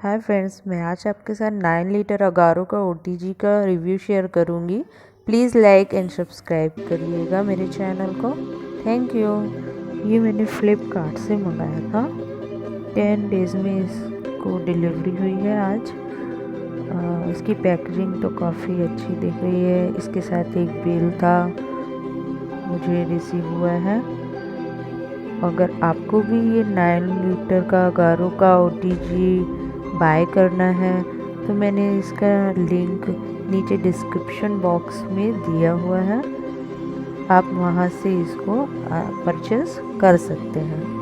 Hi friends, मैं आज आपके साथ 9 लीटर अगारो का ओटीजी का रिव्यू शेयर करूंगी। प्लीज़ लाइक एंड सब्सक्राइब करिएगा मेरे चैनल को। Thank you. ये मैंने फ्लिपकार्ट से मंगाया था। 10 डेज़ में इसको डिलीवरी हुई है आज। इसकी पैकेजिंग तो काफ़ी अच्छी दिख रही है। इसके साथ एक बिल था, मुझे रिसीव हुआ है। अगर आपको भी ये 9 लीटर का अगारो का ओटीजी बाय करना है तो मैंने इसका लिंक नीचे डिस्क्रिप्शन बॉक्स में दिया हुआ है, आप वहां से इसको परचेस कर सकते हैं।